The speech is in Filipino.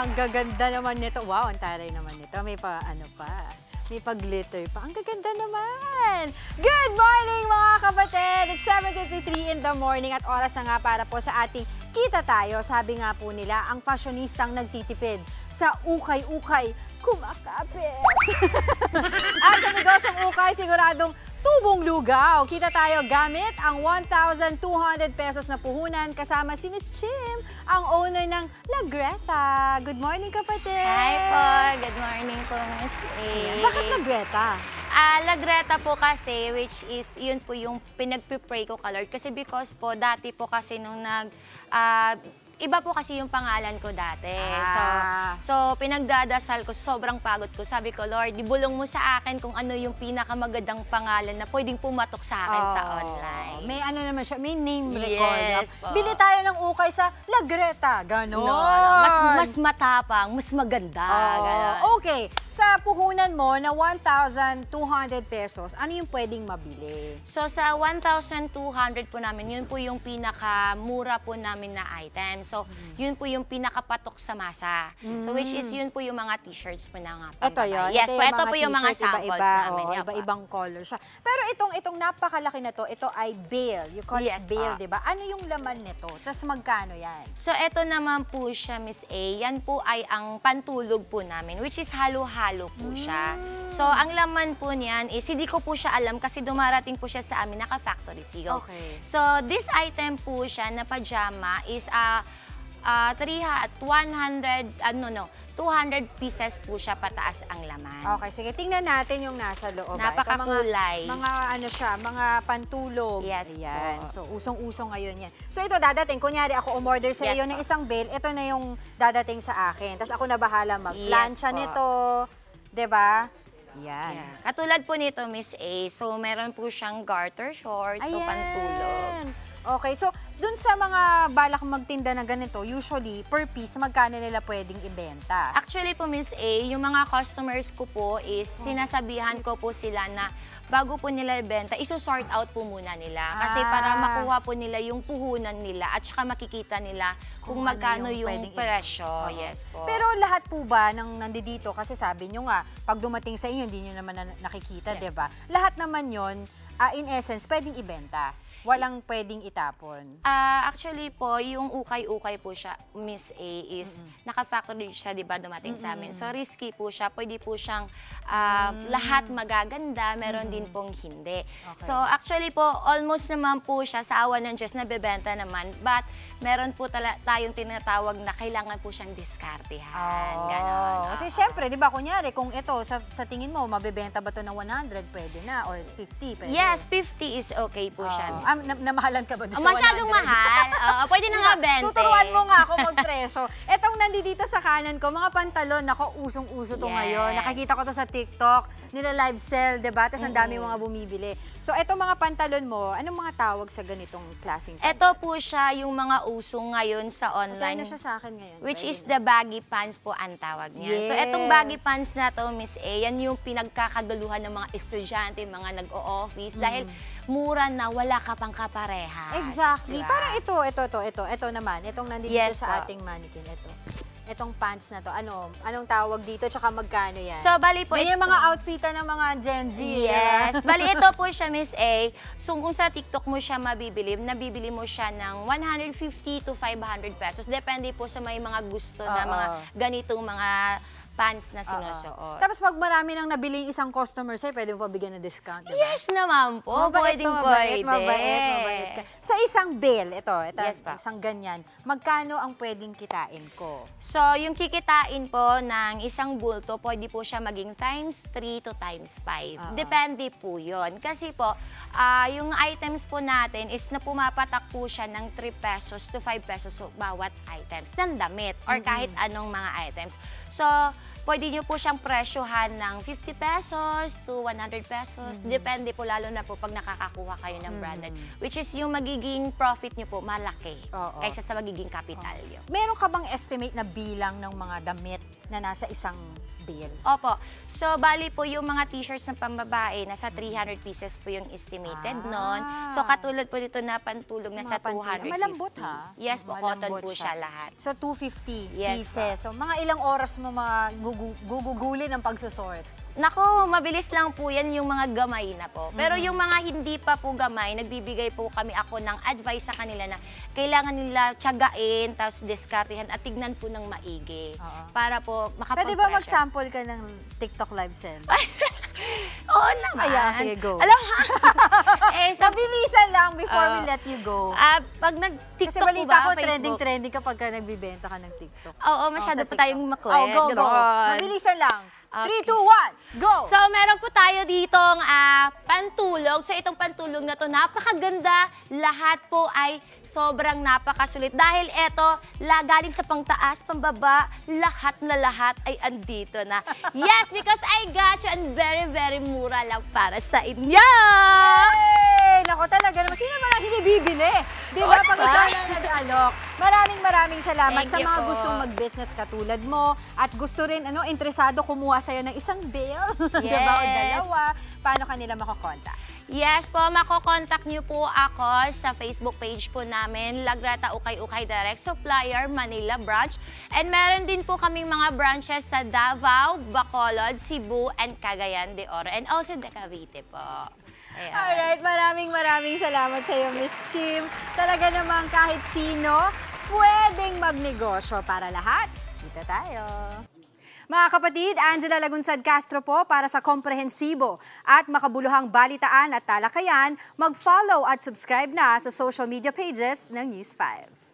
Ang gaganda naman nito. Wow, ang taray naman nito. May pa, ano pa. May pag-glitter pa. Ang gaganda naman! Good morning mga kapatid! It's 7:53 in the morning at oras na nga para po sa ating Kita Tayo. Sabi nga po nila, ang fashionistang nagtitipid sa ukay-ukay, kumakapit. At sa negosyong ukay, siguradong tubong lugaw. Kita tayo gamit ang 1,200 pesos na puhunan kasama si Miss Chim, ang owner ng La Greta. Good morning, kapatid! Hi po! Good morning po, Miss A. Bakit La Greta? La Greta po kasi, which is, yun po yung pinagpipray ko ka Lord. Kasi because po, dati po kasi nung iba po kasi yung pangalan ko dati. So pinagdadasal ko, sobrang pagod ko. Sabi ko, Lord, ibulong mo sa akin kung ano yung pinakamagandang pangalan na pwedeng pumatok sa akin sa online. May ano naman siya, may name record. Yes po. Bili tayo ng ukay sa La Greta, gano'n. No, mas matapang, mas maganda. Ganon. Okay, sa puhunan mo na 1,200 pesos, ano yung pwedeng mabili? So sa 1,200 po namin, yun po yung pinakamura po namin na item. So yun po yung pinakapatok sa masa. So which is yun po yung mga t-shirts po na nga. Ito yun? Yes po, ito po yung mga samples namin. Iba-ibang color siya. Pero itong napakalaki na to, ito ay bale. You call it bale, di ba? Ano yung laman nito? Just magkano yan? So ito naman po siya, Miss A. Yan po ay ang pantulog po namin, which is halo-halo po siya. So ang laman po niyan is, hindi ko po siya alam kasi dumarating po siya sa amin, naka-factory seal. Okay. So this item po siya na pajama is 200 pieces po siya pataas ang laman. Okay, sige. Tingnan natin yung nasa loob. Napakakulay. Mga ano siya, mga pantulog. Yes Ayan. po. So, usong-usong ngayon yan. So, ito dadating. Kunyari, ako umorder sa iyo ng isang bale. Ito na yung dadating sa akin. Tapos ako na bahala mag-plancha nito. Diba? Yan. Yeah. Katulad po nito, Miss A. So, meron po siyang garter shorts, so pantulog. Okay, so dun sa mga balak magtinda na ganito, usually per piece, magkano nila pwedeng ibenta? Actually po, Miss A, yung mga customers ko po is sinasabihan ko po sila na bago po nila ibenta, iso-sort out po muna nila. Kasi para makuha po nila yung puhunan nila at saka makikita nila kung magkano yung presyo. Yes po. Pero lahat po ba ng nandito, kasi sabi nyo nga, pag dumating sa inyo, hindi nyo naman nakikita, diba? Lahat naman yon in essence, pwedeng ibenta. Walang pwedeng itapon. Actually po, yung ukay-ukay po siya, Miss A, is naka-factory siya, di ba, dumating sa amin. So, risky po siya. Pwede po siyang lahat magaganda, meron din pong hindi. Okay. So, actually po, almost naman po siya sa awa ng Diyos na bebenta naman. But, meron po tayong tinatawag na kailangan po siyang diskartehan. Ganon. Kasi syempre, di ba, kunyari, kung ito, sa tingin mo, mabebenta ba ito ng 100, pwede na, or 50, pwede. Yes, 50 is okay po siya. Namahalan ka ba? Masyadong mahal. Pwede na nga 20. Tuturuan mo nga ako magpresyo. Etong nandito sa kanan ko, mga pantalon, ako usong-uso to ngayon. Nakikita ko to sa TikTok, nila live sell, diba? Tapos ang dami mga bumibili. So, etong mga pantalon mo, anong mga tawag sa ganitong klaseng pantalon? Ito po siya yung mga usong ngayon sa online. Patay na siya sa akin ngayon. Which is the baggy pants po ang tawag niya. So, etong baggy pants na to, Miss A, yan yung pinagkakagaluhan ng mga estudyante, mga nag-o-office. Dahil mura na, wala ka pang kapareha. Exactly. Diba? Parang ito naman. Itong nandito sa ating mannequin. Itong pants na to. Anong tawag dito? Tsaka magkano yan? So, bali po ito. Yan yung mga outfitan ng mga Gen Z. Yes. Bali, ito po siya, Miss A. So, kung sa TikTok mo siya nabibili mo siya ng 150 to 500 pesos. Depende po sa may mga gusto na mga ganitong mga pants na sinusuot. Tapos pag marami nang nabiling isang customer sa'yo, pwede mo pa bigyan ng discount, diba? Yes naman po. Pwede. Mabait ka. Sa isang bale, ito Yes, isang ganyan, magkano ang pwedeng kitain ko? So, yung kikitain po ng isang bulto, pwede po siya maging times 3 to times 5. Depende po yun. Kasi po, yung items po natin is na pumapatak po siya ng 3 pesos to 5 pesos bawat items ng damit or kahit anong mga items. So, pwede nyo po siyang presyohan ng 50 pesos to 100 pesos. Depende po, lalo na po pag nakakakuha kayo ng branded. Which is yung magiging profit nyo po malaki kaysa sa magiging capital nyo. Meron ka bang estimate na bilang ng mga damit na nasa isang deal. Opo. So, bali po yung mga t-shirts ng pambabae, nasa 300 pieces po yung estimated nun. So, katulad po dito na pantulog na sa Mga pantulog. 250. Malambot, ha? Yes po, cotton Malambot po siya lahat. So, 250 Yes, pieces. So, mga ilang oras mo mga gugugulin ng pagsusort? Nako, mabilis lang po yan yung mga gamay na po. Pero yung mga hindi pa po gamay, nagbibigay po ako ng advice sa kanila na kailangan nila tiyagain, tapos diskartehan at tignan po ng maigi. Para po Pwede makapag-pressure. ba mag-sample ka ng TikTok live sell? Oo naman. Ayan, sige, go. Alam mo, Sa bilisan lang before we let you go. pag Kasi nag-TikTok po balita ko, ba, Facebook? trending kapag nagbibenta ka ng TikTok. Oo, masyado sa pa tayong TikTok. maklet. Go. ganon. Mabilisan lang. Okay. 3, 2, 1, go! So, meron po tayo ditong pantulog. So, itong pantulog na to, napakaganda. Lahat po ay sobrang napakasulit. Dahil ito, galing sa pangtaas, pambaba, lahat na lahat ay andito na. Yes, because I got you and very, very mura lang para sa inyo. Yay! Naku talaga naman, sino ba lang hinibibili? Di ba? Pag ikaw lang nag-alok. Maraming salamat Thank sa you mga po. gustong mag-business katulad mo at gusto rin, interesado kumuha sa'yo ng isang bill, di ba? O Yes. dalawa. Paano kanila makakontak? Yes po, makokontak niyo po ako sa Facebook page po namin, Lagrata Ukay Ukay Direct Supplier, Manila Branch. And meron din po kaming mga branches sa Davao, Bacolod, Cebu, and Cagayan de Oro. And also de Cavite po. Ayan. Alright, maraming salamat sa iyo, Miss Chim. Talaga namang kahit sino, pwedeng magnegosyo para lahat. Dito tayo. Mga kapatid, Angela Lagunsad Castro po para sa komprehensibo at makabuluhang balitaan at talakayan. Mag-follow at subscribe na sa social media pages ng News 5.